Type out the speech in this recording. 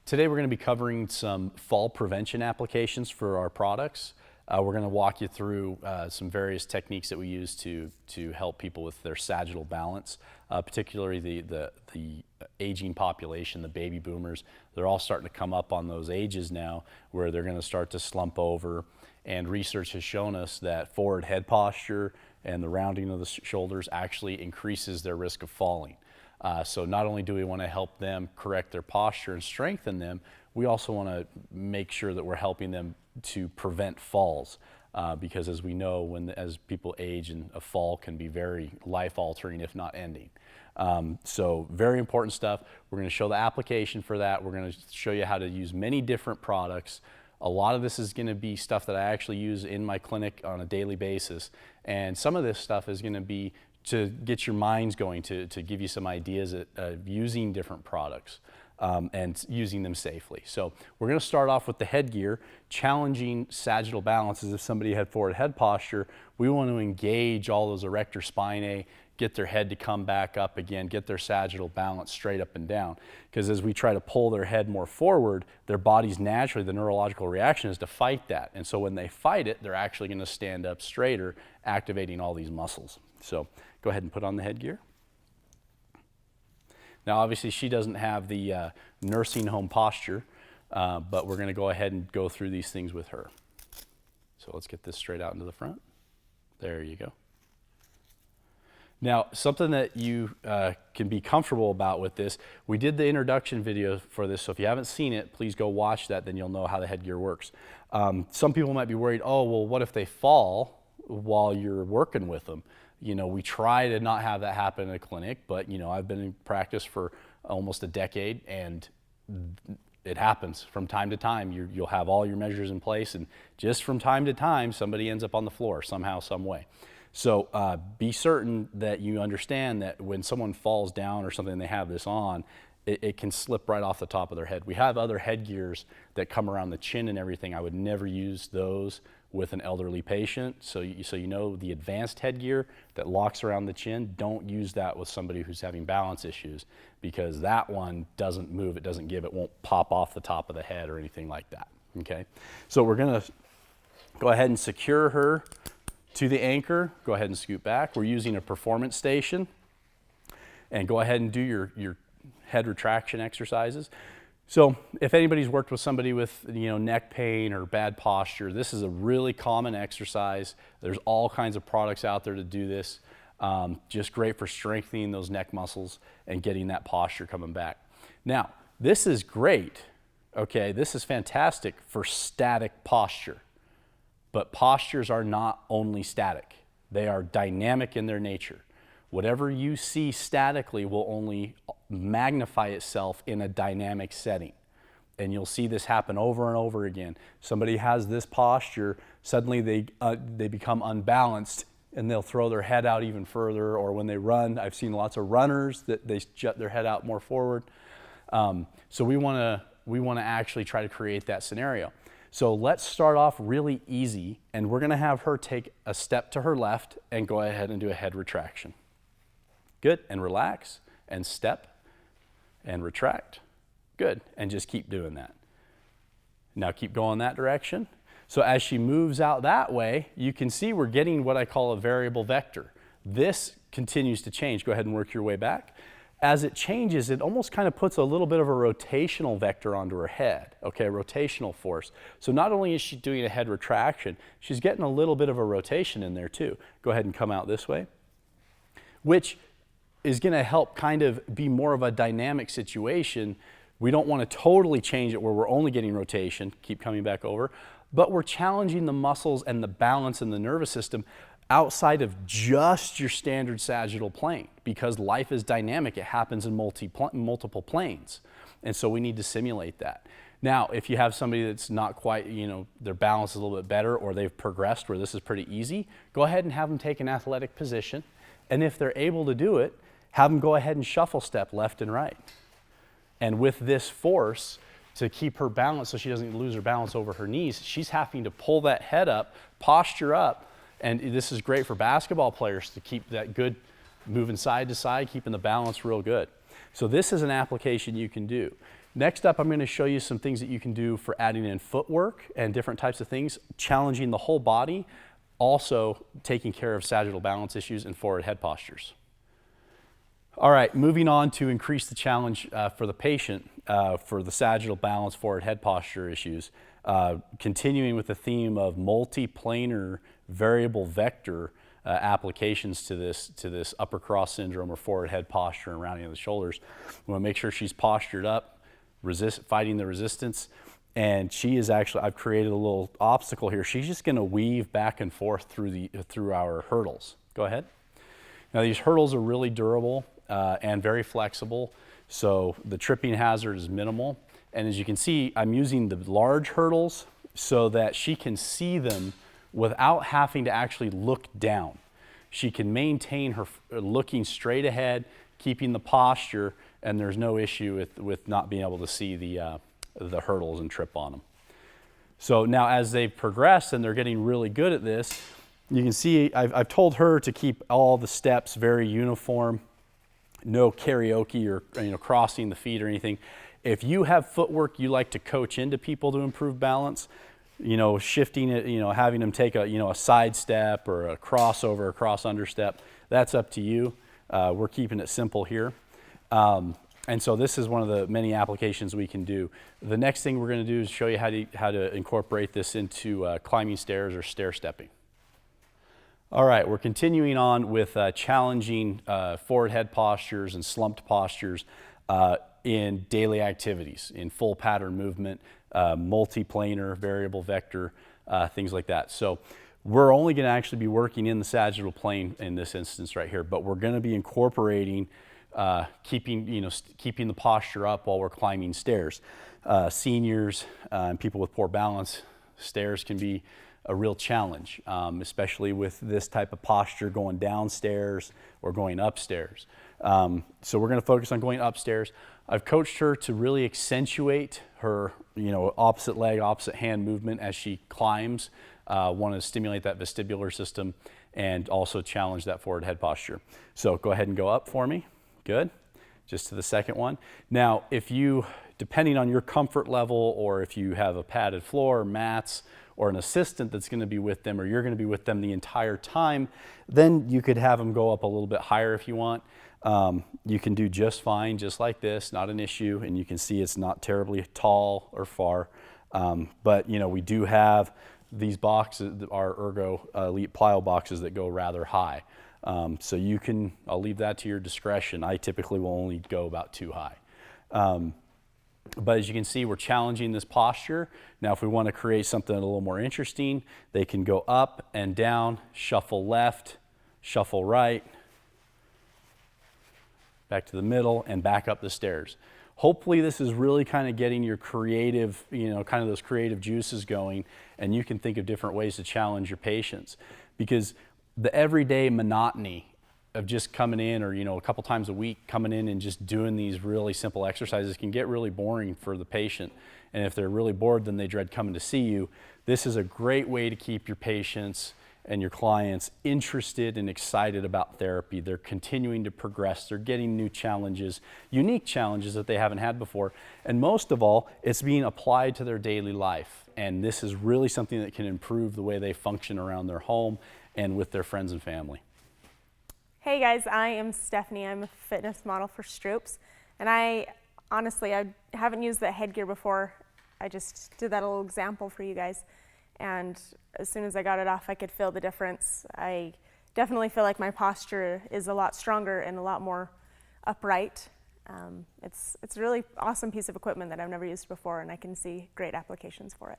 Today we're going to be covering some fall prevention applications for our products. We're going to walk you through some various techniques that we use to help people with their sagittal balance, particularly the aging population, the baby boomers. They're all starting to come up on those ages now where they're going to start to slump over, and research has shown us that forward head posture and the rounding of the shoulders actually increases their risk of falling. So not only do we want to help them correct their posture and strengthen them, we also want to make sure that we're helping them to prevent falls, because as we know, as people age, and a fall can be very life-altering, if not ending. So very important stuff. We're going to show the application for that. We're going to show you how to use many different products. A lot of this is going to be stuff that I actually use in my clinic on a daily basis, and some of this stuff is going to be to get your minds going, to give you some ideas of using different products and using them safely. So we're going to start off with the headgear. Challenging sagittal balance is if somebody had forward head posture, we want to engage all those erector spinae, get their head to come back up again, get their sagittal balance straight up and down. Because as we try to pull their head more forward, their body's naturally, the neurological reaction is to fight that. And so when they fight it, they're actually going to stand up straighter, activating all these muscles. So go ahead and put on the headgear. Now obviously she doesn't have the nursing home posture, but we're going to go ahead and go through these things with her. So let's get this straight out into the front. There you go. Now, something that you can be comfortable about with this, we did the introduction video for this, so if you haven't seen it, please go watch that, then you'll know how the headgear works. Some people might be worried, oh, well, what if they fall while you're working with them? You know, we try to not have that happen in a clinic, but, you know, I've been in practice for almost a decade, and it happens from time to time. You'll have all your measures in place, and just from time to time, somebody ends up on the floor somehow, some way. So be certain that you understand that when someone falls down or something and they have this on, it can slip right off the top of their head. We have other headgears that come around the chin and everything. I would never use those with an elderly patient. So you know, the advanced headgear that locks around the chin, don't use that with somebody who's having balance issues, because that one doesn't move, it doesn't give, it won't pop off the top of the head or anything like that, okay? So we're gonna go ahead and secure her to the anchor. Go ahead and scoot back. We're using a performance station, and go ahead and do your head retraction exercises. So if anybody's worked with somebody with, you know, neck pain or bad posture, this is a really common exercise. There's all kinds of products out there to do this. Just great for strengthening those neck muscles and getting that posture coming back. Now, this is great, okay? This is fantastic for static posture. But postures are not only static. They are dynamic in their nature. Whatever you see statically will only magnify itself in a dynamic setting. And you'll see this happen over and over again. Somebody has this posture, suddenly they become unbalanced, and they'll throw their head out even further, or when they run, I've seen lots of runners that they jut their head out more forward. So we want to actually try to create that scenario. So let's start off really easy, and we're going to have her take a step to her left and go ahead and do a head retraction. Good, and relax, and step, and retract. Good, and just keep doing that. Now keep going that direction. So as she moves out that way, you can see we're getting what I call a variable vector. This continues to change. Go ahead and work your way back. As it changes, it almost kind of puts a little bit of a rotational vector onto her head, okay, rotational force. So not only is she doing a head retraction, she's getting a little bit of a rotation in there too. Go ahead and come out this way, which is going to help kind of be more of a dynamic situation. We don't want to totally change it where we're only getting rotation, keep coming back over, but we're challenging the muscles and the balance in the nervous system outside of just your standard sagittal plane, because life is dynamic. It happens in multiple planes. And so we need to simulate that. Now, if you have somebody that's not quite, you know, their balance is a little bit better, or they've progressed where this is pretty easy, go ahead and have them take an athletic position. And if they're able to do it, have them go ahead and shuffle step left and right. And with this force, to keep her balance so she doesn't lose her balance over her knees, she's having to pull that head up, posture up, and this is great for basketball players to keep that good, moving side to side, keeping the balance real good. So this is an application you can do. Next up, I'm going to show you some things that you can do for adding in footwork and different types of things, challenging the whole body, also taking care of sagittal balance issues and forward head postures. All right, moving on to increase the challenge for the patient for the sagittal balance, forward head posture issues. Continuing with the theme of multiplanar variable vector applications to this upper cross syndrome or forward head posture and rounding of the shoulders. We want to make sure she's postured up, fighting the resistance. And she is actually, I've created a little obstacle here. She's just going to weave back and forth through our hurdles. Go ahead. Now these hurdles are really durable and very flexible, so the tripping hazard is minimal. And as you can see, I'm using the large hurdles so that she can see them without having to actually look down. She can maintain her looking straight ahead, keeping the posture, and there's no issue with not being able to see the hurdles and trip on them. So now as they've progressed and they're getting really good at this, you can see I've told her to keep all the steps very uniform, no karaoke or crossing the feet or anything. If you have footwork you like to coach into people to improve balance, shifting it, having them take a side step or a crossover, a cross understep, that's up to you. We're keeping it simple here. And so this is one of the many applications we can do. The next thing we're going to do is show you how to incorporate this into climbing stairs or stair stepping. All right, we're continuing on with challenging forward head postures and slumped postures in daily activities, in full pattern movement, multiplanar, variable vector, things like that. So we're only going to actually be working in the sagittal plane in this instance right here, but we're going to be incorporating keeping the posture up while we're climbing stairs. Seniors and people with poor balance, stairs can be a real challenge, especially with this type of posture going downstairs or going upstairs. So we're going to focus on going upstairs. I've coached her to really accentuate her opposite leg, opposite hand movement as she climbs. Want to stimulate that vestibular system and also challenge that forward head posture. So go ahead and go up for me. Good. Just to the second one. Now, depending on your comfort level, or if you have a padded floor, mats, or an assistant that's going to be with them, or you're going to be with them the entire time, then you could have them go up a little bit higher if you want. You can do just fine, just like this, not an issue, and you can see it's not terribly tall or far. But we do have these boxes, our Ergo Elite plyo boxes that go rather high. So I'll leave that to your discretion. I typically will only go about too high. But as you can see, we're challenging this posture. Now, if we want to create something a little more interesting, they can go up and down, shuffle left, shuffle right, back to the middle, and back up the stairs. Hopefully this is really kind of getting your creative, kind of those creative juices going, and you can think of different ways to challenge your patients. Because the everyday monotony of just coming in, or a couple times a week coming in and just doing these really simple exercises can get really boring for the patient. And if they're really bored, then they dread coming to see you. This is a great way to keep your patients and your clients interested and excited about therapy. They're continuing to progress. They're getting new challenges, unique challenges that they haven't had before. And most of all, it's being applied to their daily life. And this is really something that can improve the way they function around their home and with their friends and family. Hey guys, I am Stephanie. I'm a fitness model for Stroops, and I haven't used that headgear before. I just did that little example for you guys, and as soon as I got it off, I could feel the difference. I definitely feel like my posture is a lot stronger and a lot more upright. It's a really awesome piece of equipment that I've never used before, and I can see great applications for it.